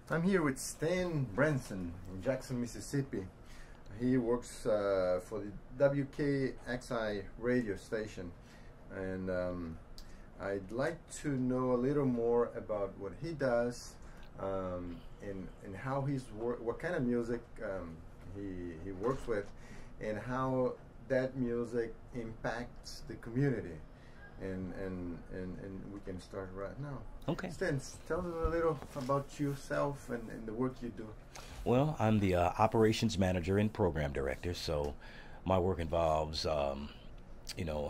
I'm here with Stan Branson in Jackson, Mississippi. He works for the WKXI Radio station, and I'd like to know a little more about what he does and how he's what kind of music he works with, and how that music impacts the community. And we can start right now. Okay. Stan, tell us a little about yourself and the work you do. Well, I'm the operations manager and program director, so my work involves,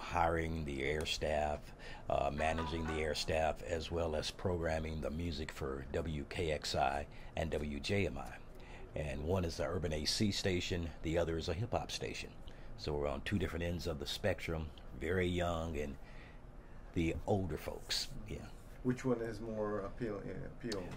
hiring the air staff, managing the air staff, as well as programming the music for WKXI and WJMI. And one is the urban AC station, the other is a hip-hop station. So we're on two different ends of the spectrum, very young and the older folks. Yeah. Which one is more appeal?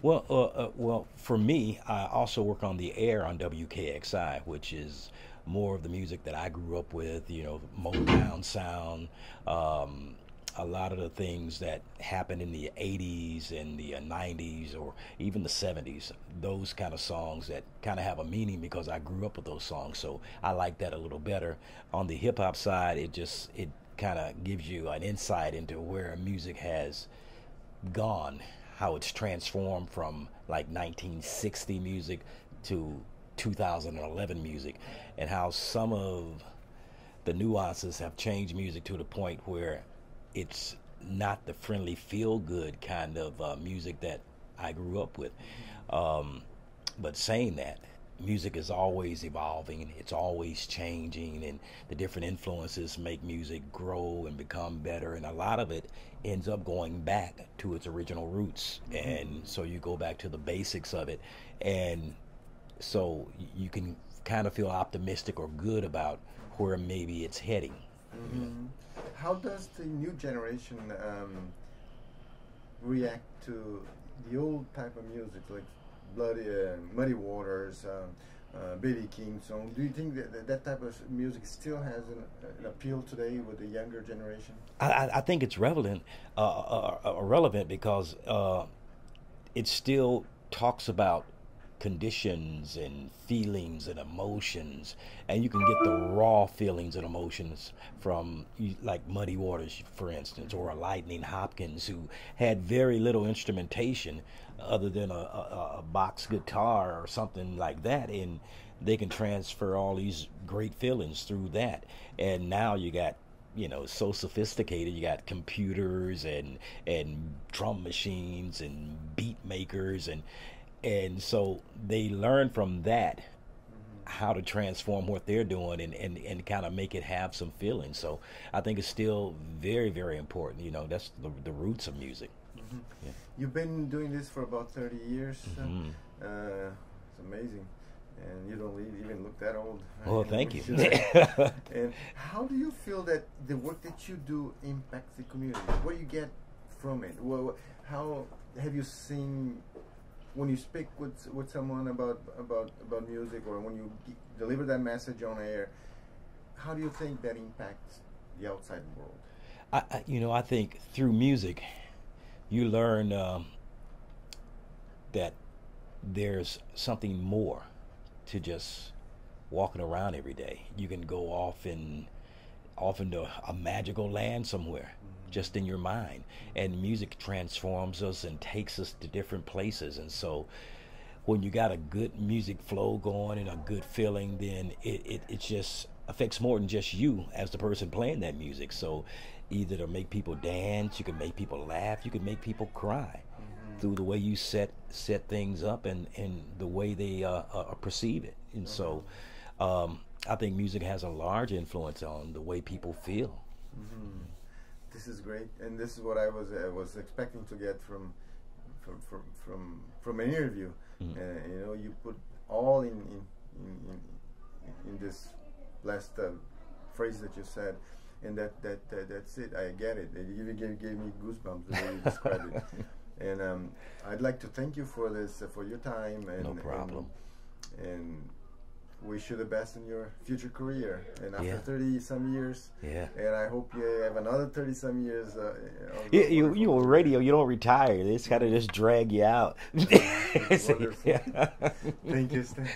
Well, for me, I also work on the air on WKXI, which is more of the music that I grew up with. Motown sound, a lot of the things that happened in the 80s and the 90s or even the 70s. Those kind of songs that kind of have a meaning because I grew up with those songs. So I like that a little better. On the hip hop side, it kind of gives you an insight into where music has gone, how it's transformed from like 1960 music to 2011 music, and how some of the nuances have changed music to the point where it's not the friendly feel-good kind of music that I grew up with. But saying that, music is always evolving, it's always changing, and the different influences make music grow and become better, and a lot of it ends up going back to its original roots. And so you go back to the basics of it, and so you can kind of feel optimistic or good about where maybe it's heading. How does the new generation react to the old type of music, like Muddy Waters, B.B. King song? Do you think that type of music still has an appeal today with the younger generation? I think it's relevant because it still talks about conditions and feelings and emotions, and you can get the raw feelings and emotions from like Muddy Waters, for instance, or a Lightning Hopkins, who had very little instrumentation other than a box guitar or something like that, and they can transfer all these great feelings through that. And now you got so sophisticated, you got computers and drum machines and beat makers, and so they learn from that how to transform what they're doing and kind of make it have some feeling. So I think it's still very, very important. That's the roots of music. Yeah. You've been doing this for about 30 years. It's amazing. And you don't even look that old. Well, thank you. And how do you feel that the work that you do impacts the community? What do you get from it? How have you seen, when you speak with someone about music, or when you deliver that message on air, how do you think that impacts the outside world? I think through music, you learn that there's something more to just walking around every day. You can go off into a magical land somewhere, just in your mind, and music transforms us and takes us to different places. And so when you got a good music flow going and a good feeling, then it just affects more than just you as the person playing that music. So either to make people dance, you can make people laugh, you can make people cry through the way you set things up and the way they perceive it. And so I think music has a large influence on the way people feel. This is great, and this is what I was expecting to get from an interview. You put all in this last phrase that you said, and that's it. I get it. It even gave me goosebumps the way you described it. And I'd like to thank you for this, for your time. And, no problem. And wish you the best in your future career. And after Yeah. 30 some years, Yeah. and I hope you have another 30 some years. You know, radio, you don't retire. They just kind of just drag you out. Wonderful. Yeah. Thank you, Stan.